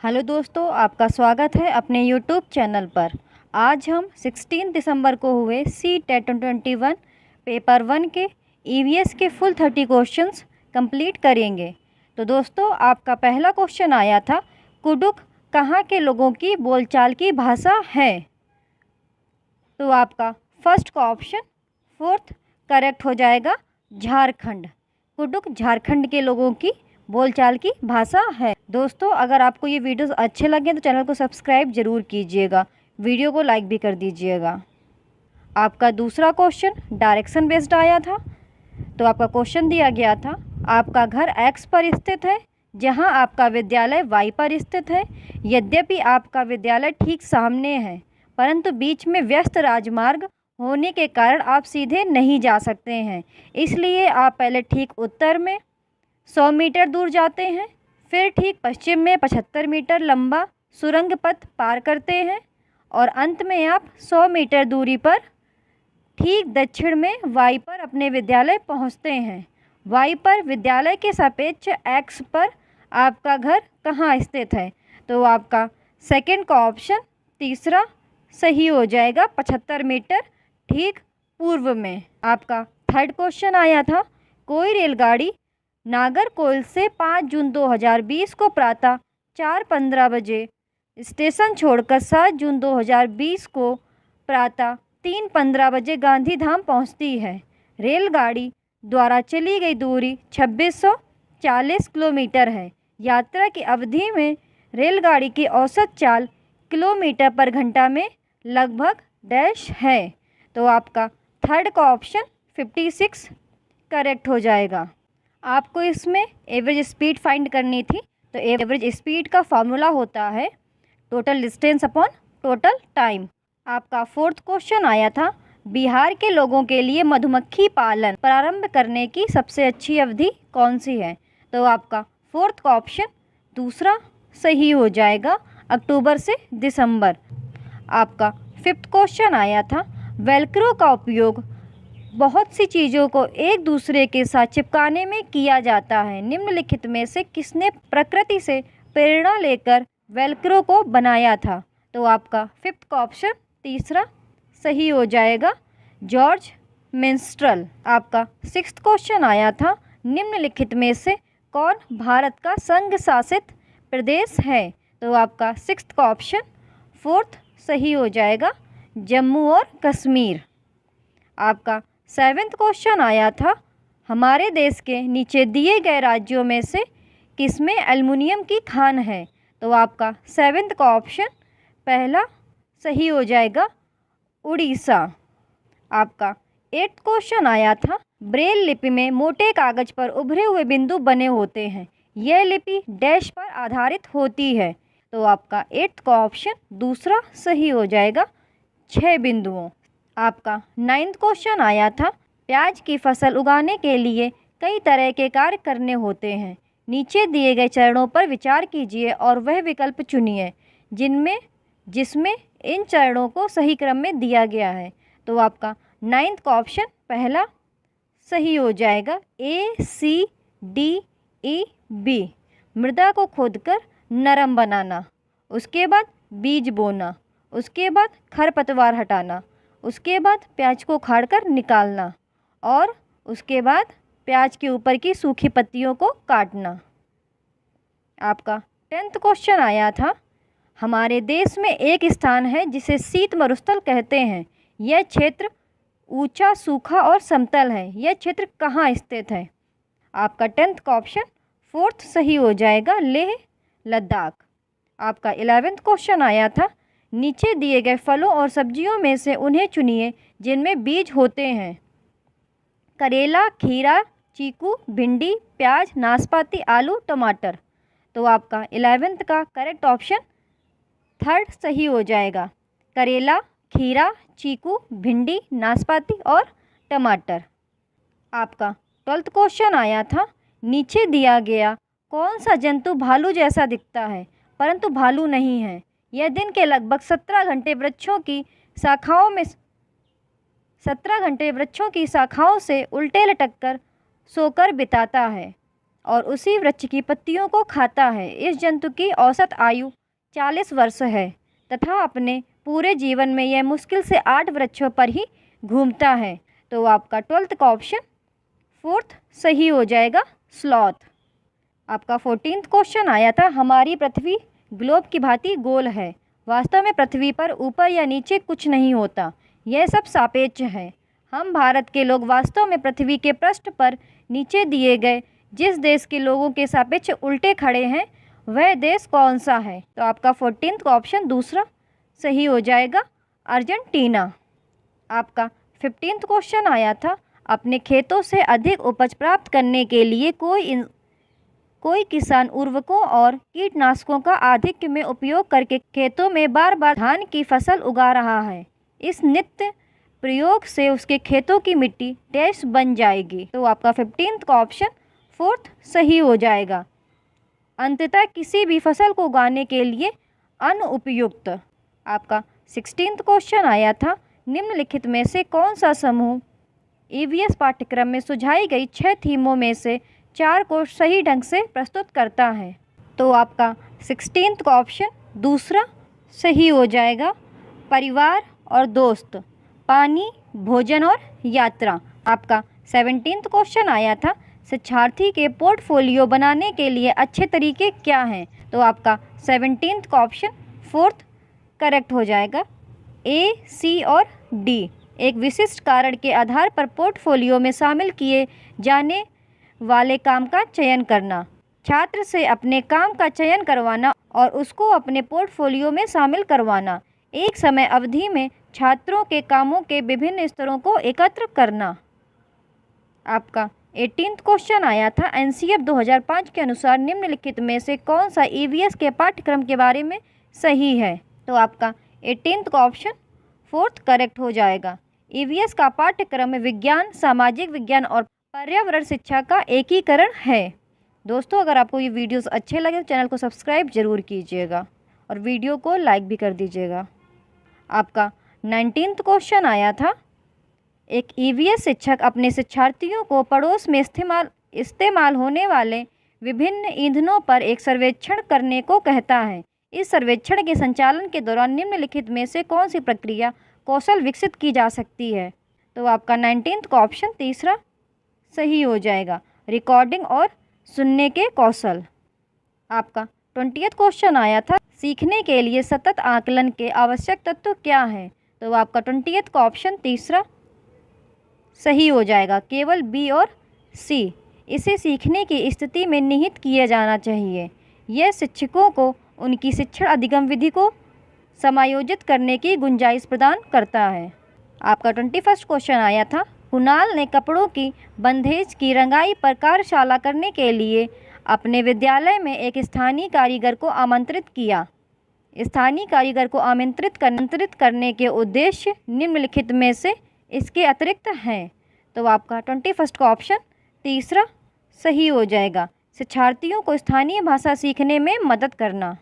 Hello दोस्तों, आपका स्वागत है अपने यूट्यूब चैनल पर। आज हम 16 दिसंबर को हुए सी टेट 2021 पेपर 1 के ईवीएस के फुल 30 क्वेश्चंस कंप्लीट करेंगे। तो दोस्तों, आपका पहला क्वेश्चन आया था, कुडुख कहाँ के लोगों की बोलचाल की भाषा है? तो आपका फर्स्ट का ऑप्शन फोर्थ करेक्ट हो जाएगा, झारखंड। कुडुख झारखंड के लोगों की बोलचाल की भाषा है। दोस्तों, अगर आपको ये वीडियोस अच्छे लगे तो चैनल को सब्सक्राइब जरूर कीजिएगा, वीडियो को लाइक भी कर दीजिएगा। आपका दूसरा क्वेश्चन डायरेक्शन बेस्ड आया था। तो आपका क्वेश्चन दिया गया था, आपका घर एक्स पर स्थित है जहां आपका विद्यालय वाई पर स्थित है। यद्यपि आपका विद्यालय ठीक सामने है, परंतु बीच में व्यस्त राजमार्ग होने के कारण आप सीधे नहीं जा सकते हैं। इसलिए आप पहले ठीक उत्तर में 100 मीटर दूर जाते हैं, फिर ठीक पश्चिम में 75 मीटर लंबा सुरंग पथ पार करते हैं और अंत में आप 100 मीटर दूरी पर ठीक दक्षिण में वाई पर अपने विद्यालय पहुंचते हैं। वाई पर विद्यालय के सापेक्ष एक्स पर आपका घर कहाँ स्थित है? तो आपका सेकंड का ऑप्शन तीसरा सही हो जाएगा, 75 मीटर ठीक पूर्व में। आपका थर्ड क्वेश्चन आया था, कोई रेलगाड़ी नागरकोइल से 5 जून 2020 को प्रातः 4:15 बजे स्टेशन छोड़कर 7 जून 2020 को प्रातः 3:15 बजे गांधीधाम पहुंचती है। रेलगाड़ी द्वारा चली गई दूरी 2640 किलोमीटर है। यात्रा की अवधि में रेलगाड़ी की औसत चाल किलोमीटर पर घंटा में लगभग डैश है। तो आपका थर्ड का ऑप्शन 56 करेक्ट हो जाएगा। आपको इसमें एवरेज स्पीड फाइंड करनी थी। तो एवरेज स्पीड का फॉर्मूला होता है total distance upon total time. आपका फोर्थ क्वेश्चन आया था, बिहार के लोगों के लिए मधुमक्खी पालन प्रारंभ करने की सबसे अच्छी अवधि कौन सी है? तो आपका फोर्थ का ऑप्शन दूसरा सही हो जाएगा, अक्टूबर से दिसंबर। आपका फिफ्थ क्वेश्चन आया था, वेलक्रो का उपयोग बहुत सी चीज़ों को एक दूसरे के साथ चिपकाने में किया जाता है। निम्नलिखित में से किसने प्रकृति से प्रेरणा लेकर वेलक्रो को बनाया था? तो आपका फिफ्थ का ऑप्शन तीसरा सही हो जाएगा, जॉर्ज मिन्स्ट्रल। आपका सिक्स्थ क्वेश्चन आया था, निम्नलिखित में से कौन भारत का संघ शासित प्रदेश है? तो आपका सिक्स्थ का ऑप्शन फोर्थ सही हो जाएगा, जम्मू और कश्मीर। आपका सेवेंथ क्वेश्चन आया था, हमारे देश के नीचे दिए गए राज्यों में से किसमें एल्युमिनियम की खान है? तो आपका सेवेंथ का ऑप्शन पहला सही हो जाएगा, उड़ीसा। आपका एट्थ क्वेश्चन आया था, ब्रेल लिपि में मोटे कागज पर उभरे हुए बिंदु बने होते हैं, यह लिपि डैश पर आधारित होती है। तो आपका एट्थ का ऑप्शन दूसरा सही हो जाएगा, 6 बिंदुओं। आपका नाइन्थ क्वेश्चन आया था, प्याज की फसल उगाने के लिए कई तरह के कार्य करने होते हैं, नीचे दिए गए चरणों पर विचार कीजिए और वह विकल्प चुनिए जिसमें इन चरणों को सही क्रम में दिया गया है। तो आपका नाइन्थ का ऑप्शन पहला सही हो जाएगा, ACDEB। मृदा को खोदकर नरम बनाना, उसके बाद बीज बोना, उसके बाद खरपतवार हटाना, उसके बाद प्याज को उखाड़कर निकालना और उसके बाद प्याज के ऊपर की सूखी पत्तियों को काटना। आपका 10th क्वेश्चन आया था, हमारे देश में एक स्थान है जिसे शीत मरुस्थल कहते हैं, यह क्षेत्र ऊंचा, सूखा और समतल है, यह क्षेत्र कहाँ स्थित है? आपका 10th का ऑप्शन फोर्थ सही हो जाएगा, लेह लद्दाख। आपका 11th क्वेश्चन आया था, नीचे दिए गए फलों और सब्जियों में से उन्हें चुनिए जिनमें बीज होते हैं, करेला, खीरा, चीकू, भिंडी, प्याज, नाशपाती, आलू, टमाटर। तो आपका 11th का करेक्ट ऑप्शन थर्ड सही हो जाएगा, करेला, खीरा, चीकू, भिंडी, नाशपाती और टमाटर। आपका 12th क्वेश्चन आया था, नीचे दिया गया कौन सा जंतु भालू जैसा दिखता है परंतु भालू नहीं है? यह दिन के लगभग 17 घंटे वृक्षों की शाखाओं से उल्टे लटक कर सोकर बिताता है और उसी वृक्ष की पत्तियों को खाता है। इस जंतु की औसत आयु 40 वर्ष है तथा अपने पूरे जीवन में यह मुश्किल से 8 वृक्षों पर ही घूमता है। तो आपका 12th का ऑप्शन 4th सही हो जाएगा, स्लॉथ। आपका 14th क्वेश्चन आया था, हमारी पृथ्वी ग्लोब की भांति गोल है। वास्तव में पृथ्वी पर ऊपर या नीचे कुछ नहीं होता, यह सब सापेक्ष है। हम भारत के लोग वास्तव में पृथ्वी के पृष्ठ पर नीचे दिए गए जिस देश के लोगों के सापेक्ष उल्टे खड़े हैं, वह देश कौन सा है? तो आपका 14th का ऑप्शन दूसरा सही हो जाएगा, अर्जेंटीना। आपका 15th क्वेश्चन आया था, अपने खेतों से अधिक उपज प्राप्त करने के लिए कोई किसान उर्वरकों और कीटनाशकों का आधिक्य में उपयोग करके खेतों में बार बार धान की फसल उगा रहा है। इस नित्य प्रयोग से उसके खेतों की मिट्टी डैश बन जाएगी। तो आपका 15th का ऑप्शन 4th सही हो जाएगा। अंततः किसी भी फसल को उगाने के लिए अनुपयुक्त। आपका 16th क्वेश्चन आया था, निम्नलिखित में से कौन सा समूह ईवीएस पाठ्यक्रम में सुझाई गई 6 थीमों में से 4 को सही ढंग से प्रस्तुत करता है? तो आपका 16th का ऑप्शन दूसरा सही हो जाएगा, परिवार और दोस्त, पानी, भोजन और यात्रा। आपका 17th क्वेश्चन आया था, शिक्षार्थी के पोर्टफोलियो बनाने के लिए अच्छे तरीके क्या हैं? तो आपका 17th का ऑप्शन 4th करेक्ट हो जाएगा, ए, सी और डी। एक विशिष्ट कारण के आधार पर पोर्टफोलियो में शामिल किए जाने वाले काम का चयन करना, छात्र से अपने काम का चयन करवाना और उसको अपने पोर्टफोलियो में शामिल करवाना, एक समय अवधि में छात्रों के कामों के विभिन्न स्तरों को एकत्र करना। आपका 18th क्वेश्चन आया था, एनसीएफ 2005 के अनुसार निम्नलिखित में से कौन सा ईवीएस के पाठ्यक्रम के बारे में सही है? तो आपका 18th का ऑप्शन 4th करेक्ट हो जाएगा। ईवीएस का पाठ्यक्रम विज्ञान, सामाजिक विज्ञान और पर्यावरण शिक्षा का एकीकरण है। दोस्तों, अगर आपको ये वीडियोस अच्छे लगे तो चैनल को सब्सक्राइब जरूर कीजिएगा और वीडियो को लाइक भी कर दीजिएगा। आपका 19th क्वेश्चन आया था, एक ईवीएस शिक्षक अपने शिक्षार्थियों को पड़ोस में इस्तेमाल होने वाले विभिन्न ईंधनों पर एक सर्वेक्षण करने को कहता है। इस सर्वेक्षण के संचालन के दौरान निम्नलिखित में से कौन सी प्रक्रिया कौशल विकसित की जा सकती है? तो आपका 19th का ऑप्शन तीसरा सही हो जाएगा, रिकॉर्डिंग और सुनने के कौशल। आपका 20th क्वेश्चन आया था, सीखने के लिए सतत आकलन के आवश्यक तत्व क्या हैं? तो आपका 20th का ऑप्शन तीसरा सही हो जाएगा, केवल बी और सी। इसे सीखने की स्थिति में निहित किया जाना चाहिए। यह शिक्षकों को उनकी शिक्षण अधिगम विधि को समायोजित करने की गुंजाइश प्रदान करता है। आपका 21st क्वेश्चन आया था, कुणाल ने कपड़ों की बंधेज की रंगाई पर कार्यशाला करने के लिए अपने विद्यालय में एक स्थानीय कारीगर को आमंत्रित किया। स्थानीय कारीगर को आमंत्रित करने के उद्देश्य निम्नलिखित में से इसके अतिरिक्त हैं। तो आपका 21st का ऑप्शन तीसरा सही हो जाएगा, शिक्षार्थियों को स्थानीय भाषा सीखने में मदद करना।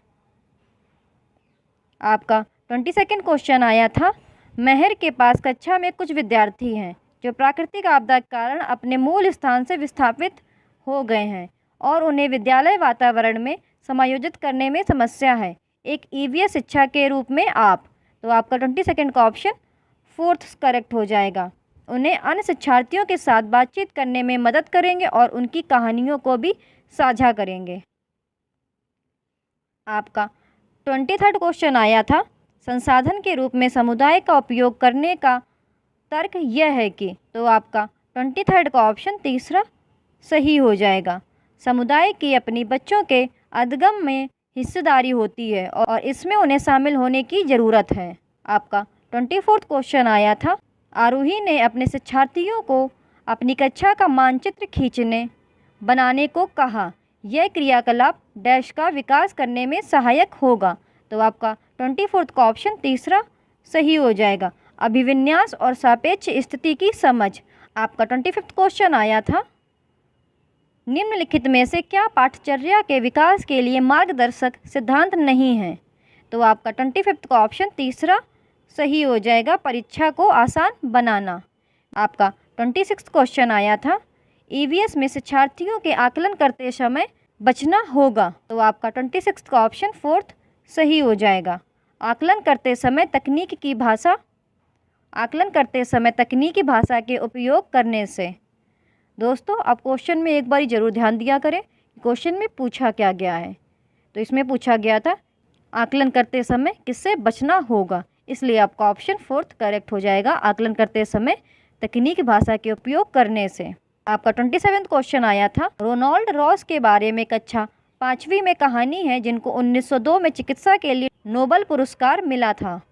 आपका 22nd क्वेश्चन आया था, महर के पास कक्षा में कुछ विद्यार्थी हैं जो प्राकृतिक आपदा के कारण अपने मूल स्थान से विस्थापित हो गए हैं और उन्हें विद्यालय वातावरण में समायोजित करने में समस्या है। एक ईवीएस शिक्षा के रूप में आप, तो आपका 22nd का ऑप्शन 4th करेक्ट हो जाएगा, उन्हें अन्य शिक्षार्थियों के साथ बातचीत करने में मदद करेंगे और उनकी कहानियों को भी साझा करेंगे। आपका 23rd क्वेश्चन आया था, संसाधन के रूप में समुदाय का उपयोग करने का तर्क यह है कि, तो आपका 23rd का ऑप्शन तीसरा सही हो जाएगा, समुदाय की अपनी बच्चों के अधिगम में हिस्सेदारी होती है और इसमें उन्हें शामिल होने की ज़रूरत है। आपका 24th क्वेश्चन आया था, आरोही ने अपने शिक्षार्थियों को अपनी कक्षा का मानचित्र बनाने को कहा। यह क्रियाकलाप डैश का विकास करने में सहायक होगा। तो आपका 24th का ऑप्शन तीसरा सही हो जाएगा, अभिविन्यास और सापेक्ष स्थिति की समझ। आपका 25th क्वेश्चन आया था, निम्नलिखित में से क्या पाठचर्या के विकास के लिए मार्गदर्शक सिद्धांत नहीं है? तो आपका 25th का ऑप्शन तीसरा सही हो जाएगा, परीक्षा को आसान बनाना। आपका 26th क्वेश्चन आया था, ईवीएस में शिक्षार्थियों के आकलन करते समय बचना होगा? तो आपका 26 का ऑप्शन फोर्थ सही हो जाएगा। आकलन करते समय तकनीकी भाषा के उपयोग करने से। दोस्तों, आप क्वेश्चन में एक बार ज़रूर ध्यान दिया करें, क्वेश्चन में पूछा क्या गया है। तो इसमें पूछा गया था आकलन करते समय किससे बचना होगा, इसलिए आपका ऑप्शन फोर्थ करेक्ट हो जाएगा, आकलन करते समय तकनीकी भाषा के उपयोग करने से। आपका 27वां क्वेश्चन आया था, रोनाल्ड रॉस के बारे में कक्षा 5वीं में कहानी है जिनको 1902 में चिकित्सा के लिए नोबेल पुरस्कार मिला था।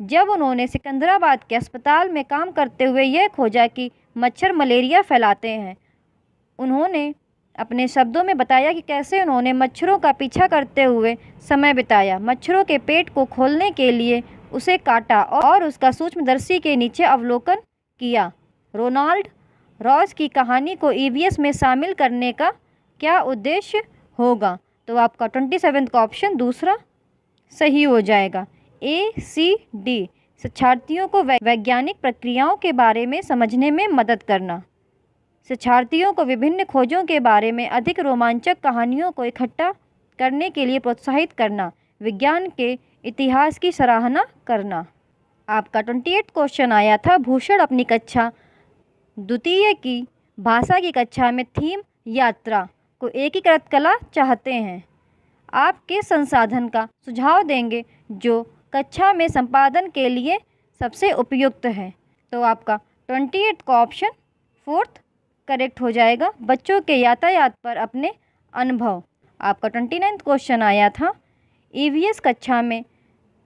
जब उन्होंने सिकंदराबाद के अस्पताल में काम करते हुए यह खोजा कि मच्छर मलेरिया फैलाते हैं, उन्होंने अपने शब्दों में बताया कि कैसे उन्होंने मच्छरों का पीछा करते हुए समय बिताया, मच्छरों के पेट को खोलने के लिए उसे काटा और उसका सूक्ष्मदर्शी के नीचे अवलोकन किया। रोनाल्ड रॉस की कहानी को ईवीएस में शामिल करने का क्या उद्देश्य होगा? तो आपका 27 का ऑप्शन दूसरा सही हो जाएगा। ACD शिक्षार्थियों को वैज्ञानिक प्रक्रियाओं के बारे में समझने में मदद करना, शिक्षार्थियों को विभिन्न खोजों के बारे में अधिक रोमांचक कहानियों को इकट्ठा करने के लिए प्रोत्साहित करना, विज्ञान के इतिहास की सराहना करना। आपका 28 क्वेश्चन आया था, भूषण अपनी कक्षा द्वितीय की भाषा की कक्षा में थीम यात्रा को एकीकृत कला चाहते हैं। आप किस संसाधन का सुझाव देंगे जो कक्षा में संपादन के लिए सबसे उपयुक्त है? तो आपका 28 का ऑप्शन फोर्थ करेक्ट हो जाएगा, बच्चों के यातायात पर अपने अनुभव। आपका 29वां क्वेश्चन आया था, ईवीएस कक्षा में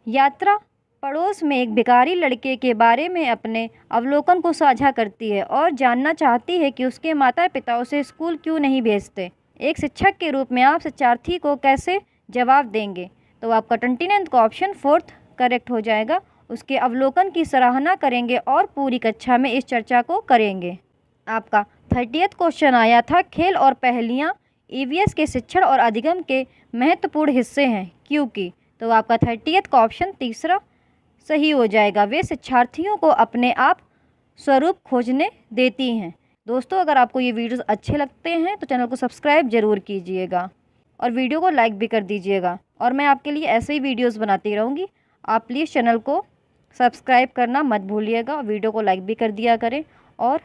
यात्रा पड़ोस में एक भिखारी लड़के के बारे में अपने अवलोकन को साझा करती है और जानना चाहती है कि उसके माता पिता उसे स्कूल क्यों नहीं भेजते। एक शिक्षक के रूप में आप शिक्षार्थी को कैसे जवाब देंगे? तो आपका 29 का ऑप्शन फोर्थ करेक्ट हो जाएगा, उसके अवलोकन की सराहना करेंगे और पूरी कक्षा में इस चर्चा को करेंगे। आपका 30वां क्वेश्चन आया था, खेल और पहेलियाँ ईवीएस के शिक्षण और अधिगम के महत्वपूर्ण हिस्से हैं क्योंकि। तो आपका 30वां का ऑप्शन तीसरा सही हो जाएगा, वे शिक्षार्थियों को अपने आप स्वरूप खोजने देती हैं। दोस्तों, अगर आपको ये वीडियोस अच्छे लगते हैं तो चैनल को सब्सक्राइब ज़रूर कीजिएगा और वीडियो को लाइक भी कर दीजिएगा, और मैं आपके लिए ऐसे ही वीडियोस बनाती रहूँगी। आप प्लीज़ चैनल को सब्सक्राइब करना मत भूलिएगा, वीडियो को लाइक भी कर दिया करें और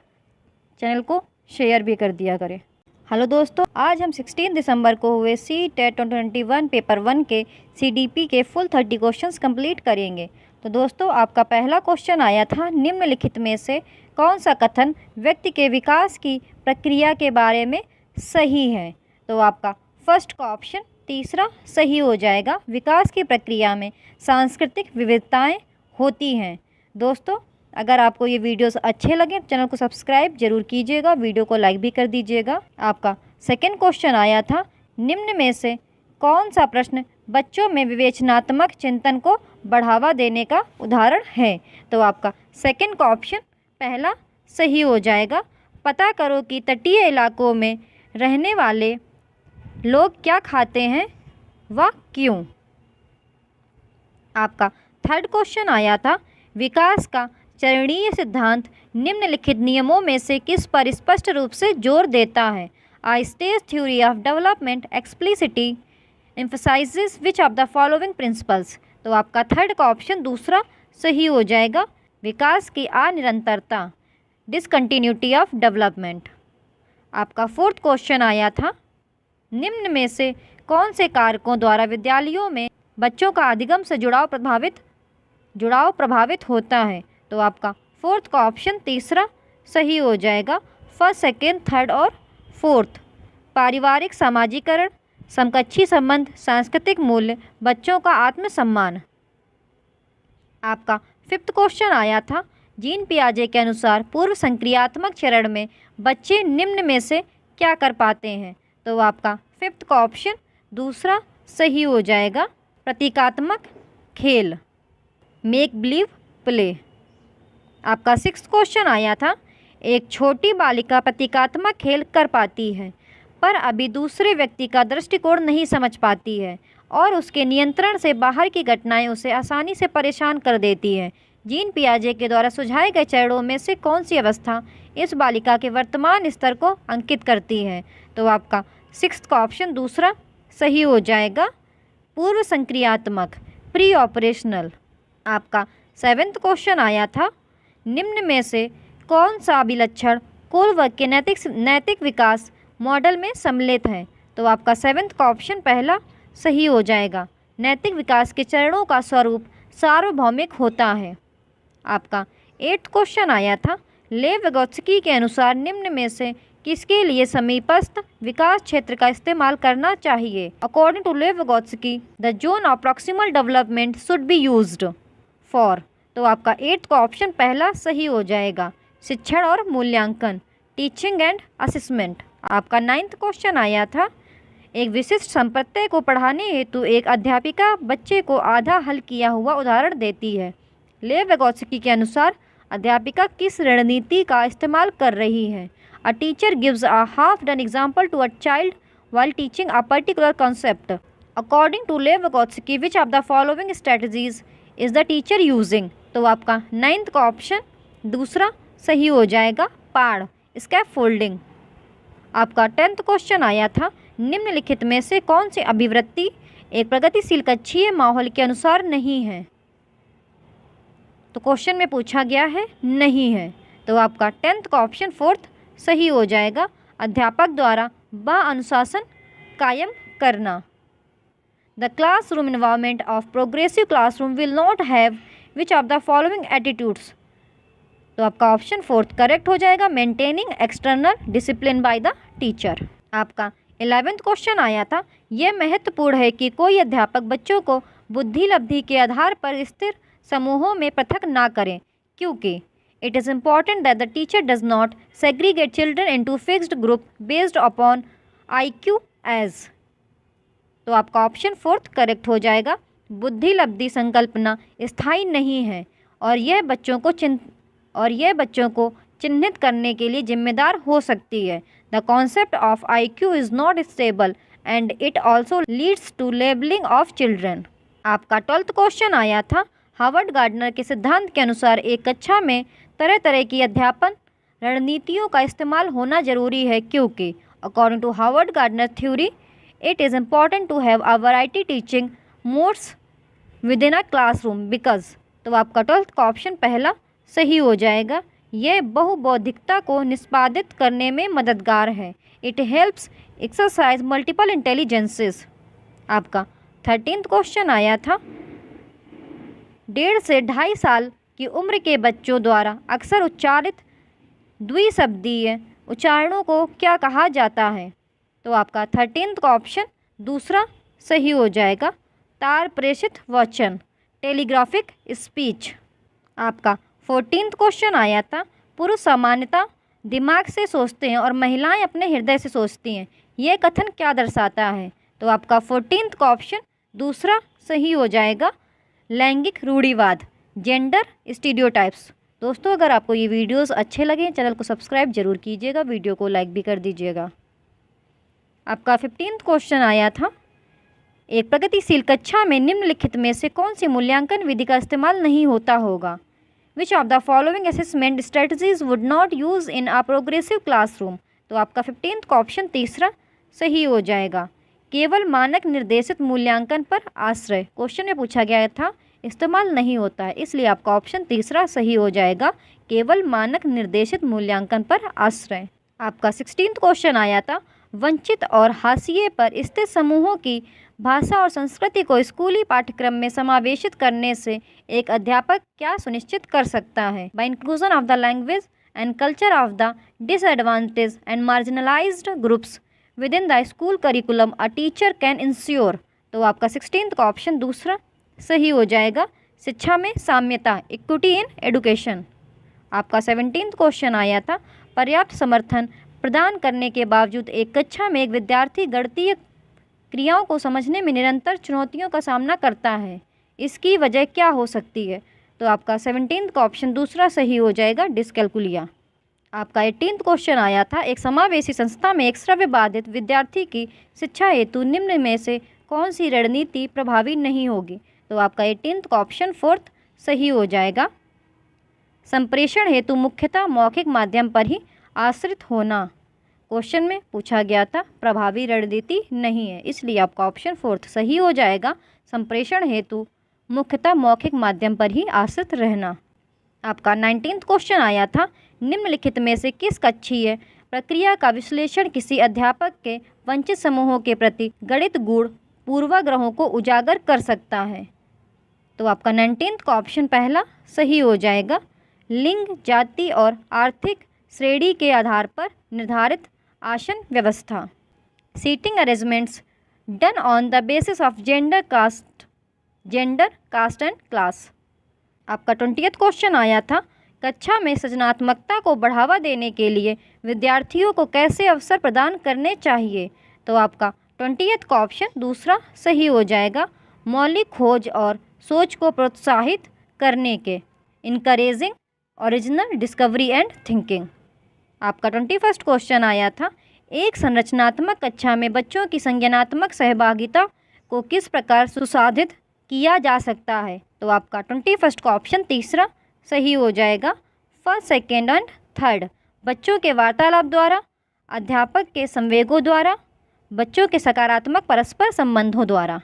चैनल को शेयर भी कर दिया करें। हेलो दोस्तों, आज हम 16 दिसंबर को हुए CTET 2021 पेपर 1 के CDP के फुल 30 क्वेश्चंस कंप्लीट करेंगे। तो दोस्तों, आपका पहला क्वेश्चन आया था, निम्नलिखित में से कौन सा कथन व्यक्ति के विकास की प्रक्रिया के बारे में सही है? तो आपका फर्स्ट का ऑप्शन तीसरा सही हो जाएगा, विकास की प्रक्रिया में सांस्कृतिक विविधताएं होती हैं। दोस्तों, अगर आपको ये वीडियोस अच्छे लगें तो चैनल को सब्सक्राइब जरूर कीजिएगा, वीडियो को लाइक भी कर दीजिएगा। आपका सेकंड क्वेश्चन आया था, निम्न में से कौन सा प्रश्न बच्चों में विवेचनात्मक चिंतन को बढ़ावा देने का उदाहरण है? तो आपका सेकंड का ऑप्शन पहला सही हो जाएगा, पता करो कि तटीय इलाकों में रहने वाले लोग क्या खाते हैं व क्यों। आपका थर्ड क्वेश्चन आया था, विकास का चरणीय सिद्धांत निम्नलिखित नियमों में से किस पर स्पष्ट रूप से जोर देता है? A stage theory of development explicitly emphasizes which of the following principles? तो आपका थर्ड का ऑप्शन दूसरा सही हो जाएगा, विकास की अनिरंतरता, डिसकंटिन्यूटी ऑफ डेवलपमेंट। आपका फोर्थ क्वेश्चन आया था, निम्न में से कौन से कारकों द्वारा विद्यालयों में बच्चों का अधिगम से जुड़ाव प्रभावित होता है? तो आपका फोर्थ का ऑप्शन तीसरा सही हो जाएगा, फर्स्ट, सेकेंड, थर्ड और फोर्थ। पारिवारिक सामाजिकरण, समकक्षी संबंध, सांस्कृतिक मूल्य, बच्चों का आत्मसम्मान। आपका फिफ्थ क्वेश्चन आया था, जीन पियाजे के अनुसार पूर्व संक्रियात्मक चरण में बच्चे निम्न में से क्या कर पाते हैं? तो आपका फिफ्थ का ऑप्शन दूसरा सही हो जाएगा, प्रतीकात्मक खेल, मेक बिलीव प्ले। आपका सिक्स्थ क्वेश्चन आया था, एक छोटी बालिका प्रतीकात्मक खेल कर पाती है पर अभी दूसरे व्यक्ति का दृष्टिकोण नहीं समझ पाती है और उसके नियंत्रण से बाहर की घटनाएं उसे आसानी से परेशान कर देती हैं। जीन पियाजे के द्वारा सुझाए गए चरणों में से कौन सी अवस्था इस बालिका के वर्तमान स्तर को अंकित करती है? तो आपका 6th का ऑप्शन दूसरा सही हो जाएगा, पूर्व संक्रियात्मक, प्री ऑपरेशनल। आपका 7th क्वेश्चन आया था, निम्न में से कौन सा अभिलक्षण कुल वर्ग के नैतिक विकास मॉडल में सम्मिलित है? तो आपका 7th का ऑप्शन पहला सही हो जाएगा। नैतिक विकास के चरणों का स्वरूप सार्वभौमिक होता है। आपका 8th क्वेश्चन आया था, लेव विगोत्स्की के अनुसार निम्न में से किसके लिए समीपस्थ विकास क्षेत्र का इस्तेमाल करना चाहिए? According to Lev Vygotsky the zone of proximal development should be used for. तो आपका 8th का ऑप्शन पहला सही हो जाएगा, शिक्षण और मूल्यांकन, टीचिंग एंड असेसमेंट। आपका 9th क्वेश्चन आया था, एक विशिष्ट संप्रत्यय को पढ़ाने हेतु एक अध्यापिका बच्चे को आधा हल किया हुआ उदाहरण देती है। लेव विगोत्स्की के अनुसार अध्यापिका किस रणनीति का इस्तेमाल कर रही है? A teacher gives a half done example to a child while teaching a particular concept. According to Lev Vygotsky, which of the following strategies is the teacher using? तो आपका 9th का ऑप्शन दूसरा सही हो जाएगा, पाड़, स्कैफोल्डिंग। आपका 10th question आया था, निम्नलिखित में से कौन सी अभिवृत्ति एक प्रगतिशील कक्षीय माहौल के अनुसार नहीं है? तो क्वेश्चन में पूछा गया है नहीं है, तो आपका 10th का ऑप्शन 4th सही हो जाएगा, अध्यापक द्वारा अनुशासन कायम करना। The classroom environment of progressive classroom will not have which of the following attitudes? तो आपका ऑप्शन 4th करेक्ट हो जाएगा, maintaining external discipline by the teacher. आपका 11th क्वेश्चन आया था, यह महत्वपूर्ण है कि कोई अध्यापक बच्चों को बुद्धि लब्धि के आधार पर स्थिर समूहों में पृथक ना करें, क्योंकि it is important that the teacher does not segregate children into fixed group based upon IQ as। तो आपका ऑप्शन 4th करेक्ट हो जाएगा, बुद्धि लब्धि संकल्पना स्थायी नहीं है और यह बच्चों को चिन्हित करने के लिए जिम्मेदार हो सकती है। The concept of IQ is not stable and it also leads to labelling of children. आपका 12th क्वेश्चन आया था, हार्वर्ड गार्डनर के सिद्धांत के अनुसार एक कक्षा में तरह तरह की अध्यापन रणनीतियों का इस्तेमाल होना जरूरी है, क्योंकि according to Harvard Gardner theory it is important to have a variety teaching modes within a classroom because. तो आपका 12th का ऑप्शन पहला सही हो जाएगा, यह बहुबौद्धिकता को निष्पादित करने में मददगार है। It helps exercise multiple intelligences. आपका 13th क्वेश्चन आया था, 1.5 से 2.5 साल की उम्र के बच्चों द्वारा अक्सर उच्चारित द्विशब्दीय उच्चारणों को क्या कहा जाता है? तो आपका 13th का ऑप्शन दूसरा सही हो जाएगा, तार प्रेषित वचन, टेलीग्राफिक स्पीच। आपका 14th क्वेश्चन आया था, पुरुष सामान्यतः दिमाग से सोचते हैं और महिलाएं अपने हृदय से सोचती हैं, यह कथन क्या दर्शाता है? तो आपका 14th का ऑप्शन दूसरा सही हो जाएगा, लैंगिक रूढ़िवाद, जेंडर स्टीरियोटाइप्स। दोस्तों, अगर आपको ये वीडियोस अच्छे लगे चैनल को सब्सक्राइब जरूर कीजिएगा, वीडियो को लाइक भी कर दीजिएगा। आपका 15th क्वेश्चन आया था, एक प्रगतिशील कक्षा में निम्नलिखित में से कौन सी मूल्यांकन विधि का इस्तेमाल नहीं होता होगा? Which of the following assessment strategies would not use in a progressive classroom? तो आपका 15th का ऑप्शन तीसरा सही हो जाएगा, केवल मानक निर्देशित मूल्यांकन पर आश्रय। क्वेश्चन में पूछा गया था इस्तेमाल नहीं होता है, इसलिए आपका ऑप्शन तीसरा सही हो जाएगा, केवल मानक निर्देशित मूल्यांकन पर आश्रय। आपका 16th क्वेश्चन आया था, वंचित और हाशिए पर स्थित समूहों की भाषा और संस्कृति को स्कूली पाठ्यक्रम में समावेशित करने से एक अध्यापक क्या सुनिश्चित कर सकता है? By inclusion of the language and culture of the disadvantage and marginalised groups within the school curriculum a teacher can ensure. तो आपका 16th का ऑप्शन दूसरा सही हो जाएगा, शिक्षा में साम्यता, इक्विटी इन एडुकेशन। आपका 17th क्वेश्चन आया था, पर्याप्त समर्थन प्रदान करने के बावजूद एक कक्षा में एक विद्यार्थी गणितीय क्रियाओं को समझने में निरंतर चुनौतियों का सामना करता है, इसकी वजह क्या हो सकती है? तो आपका 17th का ऑप्शन दूसरा सही हो जाएगा, डिस्कैलकुलिया। आपका 18th क्वेश्चन आया था, एक समावेशी संस्था में एक श्रव्य बाधित विद्यार्थी की शिक्षा हेतु निम्न में से कौन सी रणनीति प्रभावी नहीं होगी? तो आपका 18th का ऑप्शन 4th सही हो जाएगा, संप्रेषण हेतु मुख्यतः मौखिक माध्यम पर ही आश्रित होना। क्वेश्चन में पूछा गया था प्रभावी रणनीति नहीं है, इसलिए आपका ऑप्शन 4 सही हो जाएगा। संप्रेषण हेतु मुख्यतः मौखिक माध्यम पर ही आश्रित रहना। आपका 19वां क्वेश्चन आया था, निम्नलिखित में से किस कक्षीय प्रक्रिया का विश्लेषण किसी अध्यापक के वंचित समूहों के प्रति गणित गुण पूर्वाग्रहों को उजागर कर सकता है? तो आपका 19 का ऑप्शन पहला सही हो जाएगा। लिंग, जाति और आर्थिक श्रेणी के आधार पर निर्धारित आसन व्यवस्था। Seating arrangements done on the basis of gender, caste and class. आपका 20वां क्वेश्चन आया था, कक्षा में सृजनात्मकता को बढ़ावा देने के लिए विद्यार्थियों को कैसे अवसर प्रदान करने चाहिए? तो आपका 20वां का ऑप्शन दूसरा सही हो जाएगा। मौलिक खोज और सोच को प्रोत्साहित करने के, encouraging original discovery and thinking. आपका 21वां क्वेश्चन आया था, एक संरचनात्मक कक्षा में बच्चों की संज्ञानात्मक सहभागिता को किस प्रकार सुसाधित किया जा सकता है? तो आपका 21वां का ऑप्शन तीसरा सही हो जाएगा। फर्स्ट, सेकेंड एंड थर्ड, बच्चों के वार्तालाप द्वारा, अध्यापक के संवेगों द्वारा, बच्चों के सकारात्मक परस्पर संबंधों द्वारा।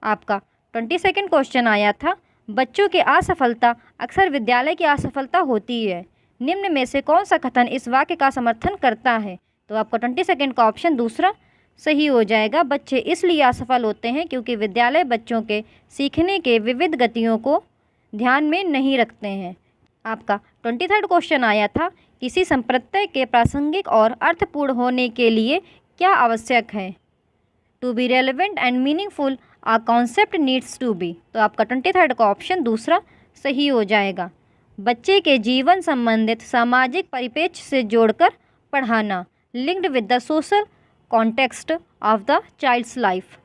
आपका 22वां क्वेश्चन आया था, बच्चों की असफलता अक्सर विद्यालय की असफलता होती है। निम्न में से कौन सा कथन इस वाक्य का समर्थन करता है? तो आपका 22वां का ऑप्शन दूसरा सही हो जाएगा। बच्चे इसलिए असफल होते हैं क्योंकि विद्यालय बच्चों के सीखने के विविध गतियों को ध्यान में नहीं रखते हैं। आपका 23वां क्वेश्चन आया था, किसी संप्रत्यय के प्रासंगिक और अर्थपूर्ण होने के लिए क्या आवश्यक है? To be relevant and meaningful a concept needs to be. तो आपका 23वां का ऑप्शन दूसरा सही हो जाएगा। बच्चे के जीवन संबंधित सामाजिक परिप्रेक्ष्य से जोड़कर पढ़ाना, linked with the social context of the child's life.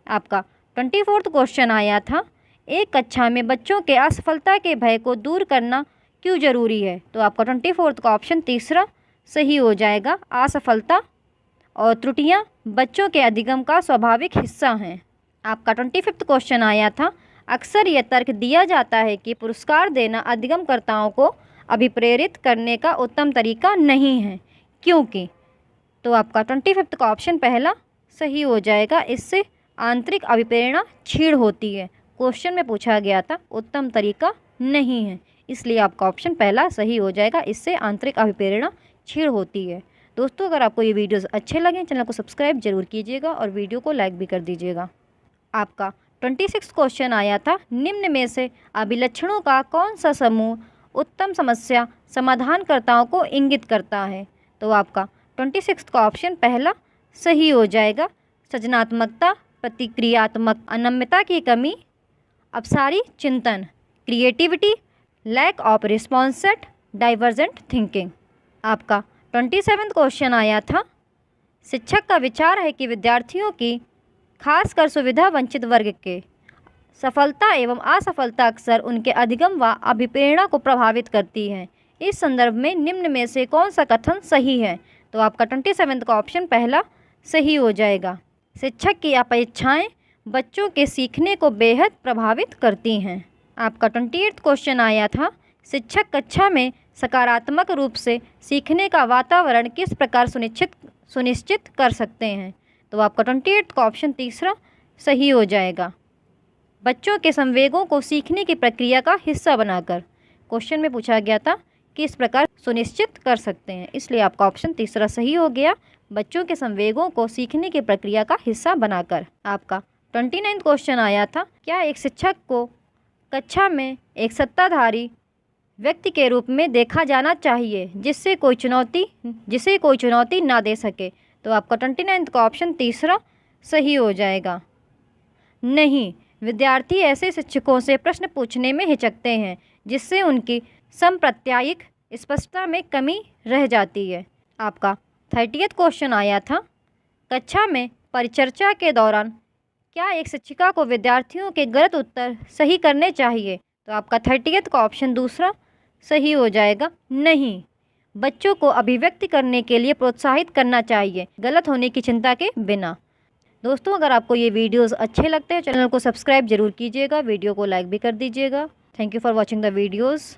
आपका 24वां क्वेश्चन आया था, एक कक्षा में बच्चों के असफलता के भय को दूर करना क्यों जरूरी है? तो आपका 24वां का ऑप्शन तीसरा सही हो जाएगा। असफलता और त्रुटियां बच्चों के अधिगम का स्वाभाविक हिस्सा हैं। आपका 25वां क्वेश्चन आया था, अक्सर यह तर्क दिया जाता है कि पुरस्कार देना अधिगमकर्ताओं को अभिप्रेरित करने का उत्तम तरीका नहीं है, क्योंकि? तो आपका 25वां का ऑप्शन पहला सही हो जाएगा। इससे आंतरिक अभिप्रेरणा क्षीण होती है। क्वेश्चन में पूछा गया था उत्तम तरीका नहीं है, इसलिए आपका ऑप्शन पहला सही हो जाएगा। इससे आंतरिक अभिप्रेरणा क्षीण होती है। दोस्तों, अगर आपको ये वीडियोस अच्छे लगें, चैनल को सब्सक्राइब जरूर कीजिएगा और वीडियो को लाइक भी कर दीजिएगा। आपका 26वां क्वेश्चन आया था, निम्न में से अभिलक्षणों का कौन सा समूह उत्तम समस्या समाधानकर्ताओं को इंगित करता है? तो आपका 26वां का ऑप्शन पहला सही हो जाएगा। सृजनात्मकता, प्रतिक्रियात्मक अनम्यता की कमी, अपसारी चिंतन, creativity, lack of response set, divergent thinking. आपका 27वां क्वेश्चन आया था, शिक्षक का विचार है कि विद्यार्थियों की खासकर सुविधा वंचित वर्ग के सफलता एवं असफलता अक्सर उनके अधिगम व अभिप्रेरणा को प्रभावित करती है। इस संदर्भ में निम्न में से कौन सा कथन सही है? तो आपका 27वां का ऑप्शन पहला सही हो जाएगा। शिक्षक की अपेक्षाएं बच्चों के सीखने को बेहद प्रभावित करती हैं। आपका 28वां क्वेश्चन आया था, शिक्षक कक्षा में सकारात्मक रूप से सीखने का वातावरण किस प्रकार सुनिश्चित कर सकते हैं? तो आपका 28वां का ऑप्शन तीसरा सही हो जाएगा। बच्चों के संवेगों को सीखने की प्रक्रिया का हिस्सा बनाकर। क्वेश्चन में पूछा गया था किस प्रकार सुनिश्चित कर सकते हैं, इसलिए आपका ऑप्शन तीसरा सही हो गया। बच्चों के संवेगों को सीखने की प्रक्रिया का हिस्सा बनाकर। आपका 29वां क्वेश्चन आया था, क्या एक शिक्षक को कक्षा में एक सत्ताधारी व्यक्ति के रूप में देखा जाना चाहिए जिसे कोई चुनौती ना दे सके? तो आपका 29वां का ऑप्शन तीसरा सही हो जाएगा। नहीं, विद्यार्थी ऐसे शिक्षकों से प्रश्न पूछने में हिचकते हैं जिससे उनकी संप्रत्यायिक स्पष्टता में कमी रह जाती है। आपका 30वां क्वेश्चन आया था, कक्षा में परिचर्चा के दौरान क्या एक शिक्षिका को विद्यार्थियों के गलत उत्तर सही करने चाहिए? तो आपका 30वां का ऑप्शन दूसरा सही हो जाएगा। नहीं, बच्चों को अभिव्यक्ति करने के लिए प्रोत्साहित करना चाहिए, गलत होने की चिंता के बिना। दोस्तों, अगर आपको ये वीडियोस अच्छे लगते हैं, चैनल को सब्सक्राइब जरूर कीजिएगा, वीडियो को लाइक भी कर दीजिएगा। Thank you for watching the videos.